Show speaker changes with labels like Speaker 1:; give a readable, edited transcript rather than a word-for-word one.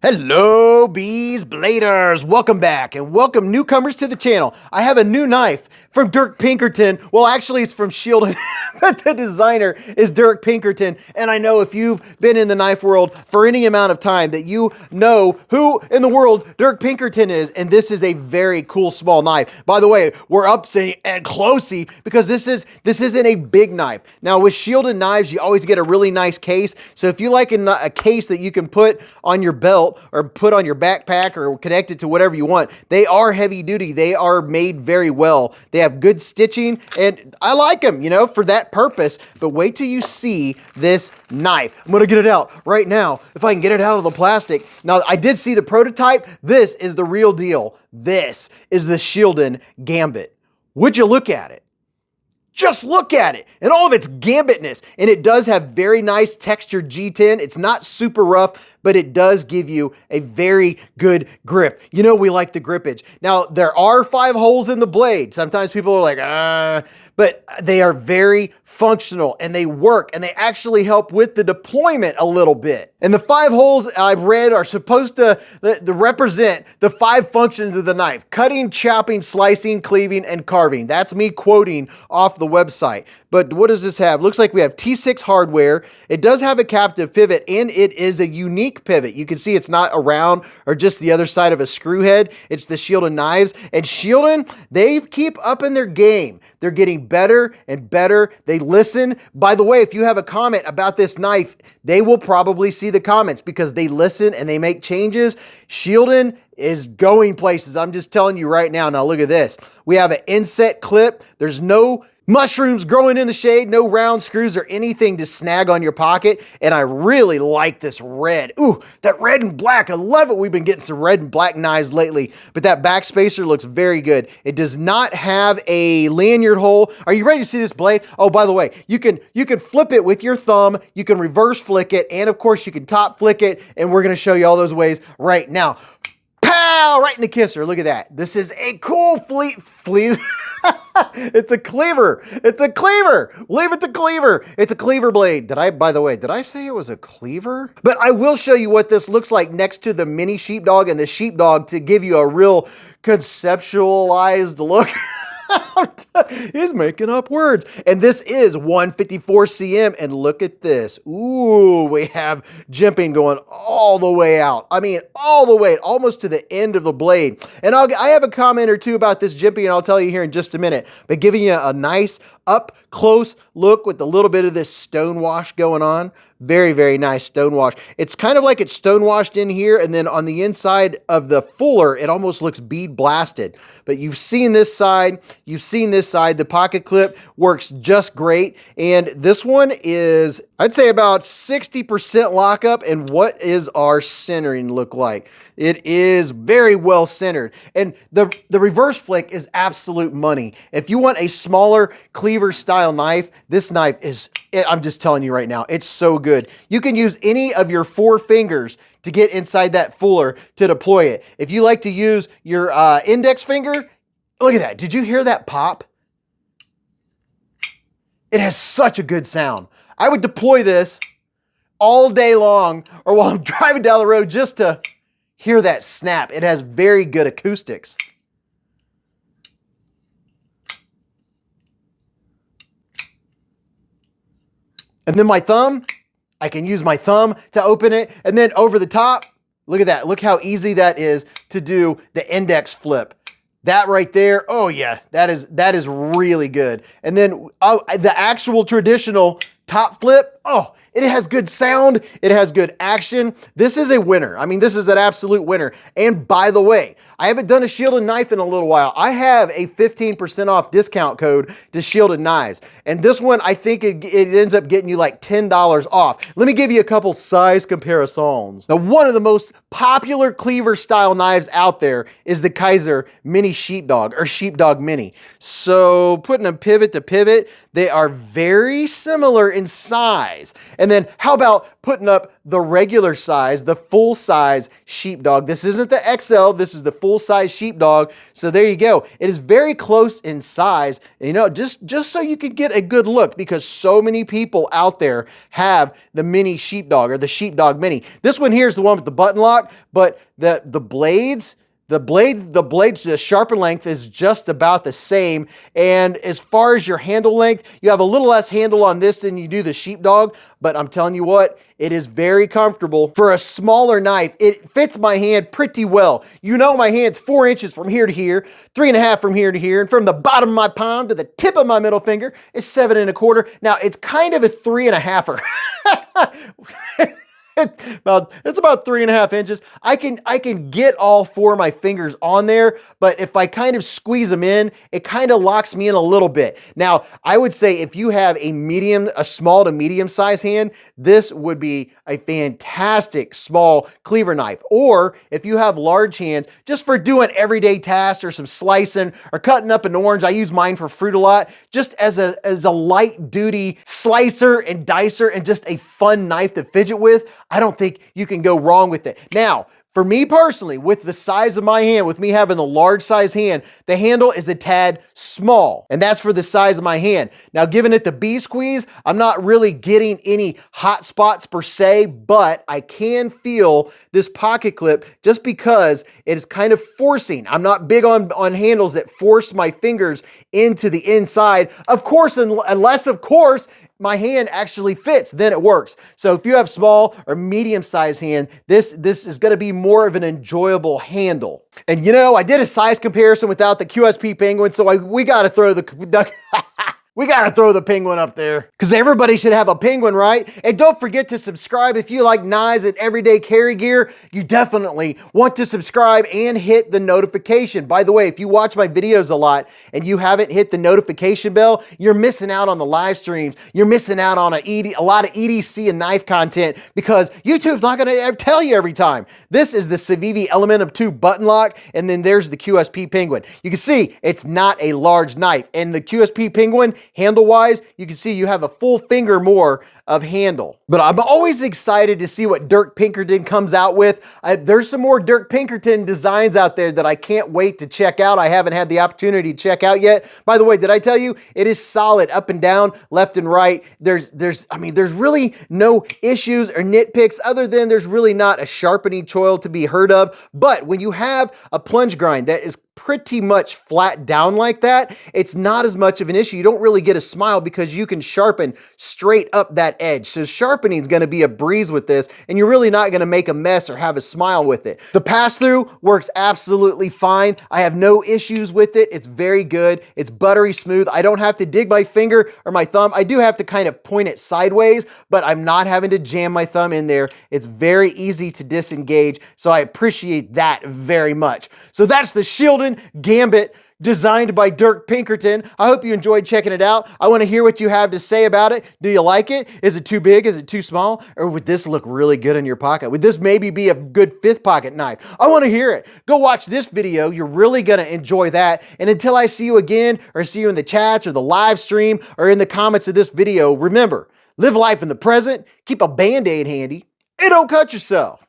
Speaker 1: Hello, Beez Bladers! Welcome back and welcome newcomers to the channel. I have a new knife from Dirk Pinkerton. Well, actually it's from Shielded, but the designer is Dirk Pinkerton. And I know if you've been in the knife world for any amount of time that you know who in the world Dirk Pinkerton is. And this is a very cool small knife. By the way, we're up and closey because this isn't a big knife. Now with shielded knives, you always get a really nice case. So if you like a case that you can put on your belt, or put on your backpack or connect it to whatever you want. They are heavy duty. They are made very well. They have good stitching and I like them, you know, for that purpose. But wait till you see this knife. I'm going to get it out right now if I can get it out of the plastic. Now, I did see the prototype. This is the real deal. This is the Shielded Gambit. Would you look at it? Just look at it and all of its gambitness. And it does have very nice textured G10. It's not super rough, but it does give you a very good grip. You know, we like the grippage. Now, there are 5 holes in the blade. Sometimes people are like, but they are very functional and they work and they actually help with the deployment a little bit. And the 5 holes I've read are supposed to represent the 5 functions of the knife: cutting, chopping, slicing, cleaving, and carving. That's me quoting off the website. But what does this have? Looks like we have T6 hardware. It does have a captive pivot and it is a unique pivot. You can see it's not around or just the other side of a screw head. It's the Shielded knives. And Shielded, they keep up in their game. They're getting better and better. They listen. By the way, if you have a comment about this knife, they will probably see the comments because they listen and they make changes. Shielded is going places. I'm just telling you right now. Now look at this. We have an inset clip. There's no mushrooms growing in the shade, no round screws or anything to snag on your pocket. And I really like this red. Ooh, that red and black. I love it. We've been getting some red and black knives lately, but that back spacer looks very good. It does not have a lanyard hole. Are you ready to see this blade? Oh, by the way, you can flip it with your thumb. You can reverse flick it. And of course you can top flick it. And we're going to show you all those ways right now. Pow! Right in the kisser. Look at that. This is a cool flea. It's a cleaver. It's a cleaver. Leave it to cleaver. It's a cleaver blade. By the way, did I say it was a cleaver? But I will show you what this looks like next to the mini sheepdog and the sheepdog to give you a real conceptualized look. He's making up words. And this is 154 cm. And look at this. Ooh, we have jimping going all the way out. I mean, all the way, almost to the end of the blade. And I have a comment or two about this jimping, and I'll tell you here in just a minute. But giving you a nice up close look with a little bit of this stonewash going on. Very, very nice stonewash. It's kind of like it's stonewashed in here, and then on the inside of the fuller, it almost looks bead blasted. But you've seen this side, you've seen this side. The pocket clip works just great. And this one is, I'd say, about 60% lockup. And what is our centering look like? It is very well centered. And the reverse flick is absolute money. If you want a smaller cleaver style knife, this knife is, I'm just telling you right now, it's so good. You can use any of your 4 fingers to get inside that fuller to deploy it. If you like to use your index finger, look at that. Did you hear that pop? It has such a good sound. I would deploy this all day long or while I'm driving down the road just to hear that snap. It has very good acoustics. And then my thumb, I can use my thumb to open it. And then over the top, look at that. Look how easy that is to do the index flip. That right there, oh yeah, that is really good. And then the actual traditional top flip, oh, it has good sound. It has good action. This is a winner. I mean, this is an absolute winner. And by the way, I haven't done a Shielded knife in a little while. I have a 15% off discount code to Shielded knives. And this one, I think it ends up getting you like $10 off. Let me give you a couple size comparisons. Now, one of the most popular cleaver style knives out there is the Kaiser Mini Sheepdog or Sheepdog Mini. So putting a pivot to pivot, they are very similar in size. And then how about putting up the regular size, the full size sheepdog? This isn't the XL, this is the full size sheepdog. So there you go. It is very close in size, just so you could get a good look, because so many people out there have the mini sheepdog or the sheepdog mini. This one here is the one with the button lock, but the blades, the sharpen length is just about the same. And as far as your handle length, you have a little less handle on this than you do the sheepdog, but I'm telling you what, it is very comfortable. For a smaller knife, it fits my hand pretty well. You know, my hand's 4 inches from here to here, 3.5 from here to here, and from the bottom of my palm to the tip of my middle finger is 7.25. Now, it's kind of a 3.5er. It's about 3.5 inches. I can get all 4 of my fingers on there, but if I kind of squeeze them in, it kind of locks me in a little bit. Now, I would say if you have a small to medium size hand, this would be a fantastic small cleaver knife. Or if you have large hands, just for doing everyday tasks or some slicing or cutting up an orange, I use mine for fruit a lot, just as a light duty slicer and dicer and just a fun knife to fidget with. I don't think you can go wrong with it. Now, for me personally, with the size of my hand, with me having the large size hand, the handle is a tad small, and that's for the size of my hand. Now, giving it the B squeeze, I'm not really getting any hot spots per se, but I can feel this pocket clip just because it is kind of forcing. I'm not big on handles that force my fingers into the inside. Of course, unless, of course, my hand actually fits, then it works. So if you have small or medium sized hand, this is going to be more of an enjoyable handle. And I did a size comparison without the QSP Penguin, so we got to throw the we got to throw the Penguin up there, because everybody should have a Penguin, right? And don't forget to subscribe if you like knives and everyday carry gear. You definitely want to subscribe and hit the notification. By the way, if you watch my videos a lot and you haven't hit the notification bell, you're missing out on the live streams. You're missing out on a lot of EDC and knife content, because YouTube's not going to tell you every time. This is the Civivi Elementum 2 button lock, and then there's the QSP Penguin. You can see it's not a large knife, and the QSP Penguin, handle-wise, you can see you have a full finger more of handle. But I'm always excited to see what Dirk Pinkerton comes out with. There's some more Dirk Pinkerton designs out there that I can't wait to check out. I haven't had the opportunity to check out yet. By the way, did I tell you it is solid up and down, left and right? There's really no issues or nitpicks, other than there's really not a sharpening choil to be heard of. But when you have a plunge grind that is pretty much flat down like that, it's not as much of an issue. You don't really get a smile because you can sharpen straight up that edge. So sharpening is going to be a breeze with this, and you're really not going to make a mess or have a smile with it. The pass-through works absolutely fine. I have no issues with it. It's very good. It's buttery smooth. I don't have to dig my finger or my thumb. I do have to kind of point it sideways, but I'm not having to jam my thumb in there. It's very easy to disengage, so I appreciate that very much. So that's the Shieldon Gambit, designed by Dirk Pinkerton. I hope you enjoyed checking it out. I want to hear what you have to say about it. Do you like it? Is it too big? Is it too small? Or would this look really good in your pocket? Would this maybe be a good 5th pocket knife? I want to hear it. Go watch this video. You're really going to enjoy that. And until I see you again, or see you in the chats or the live stream or in the comments of this video, remember, live life in the present, keep a Band-Aid handy, and don't cut yourself.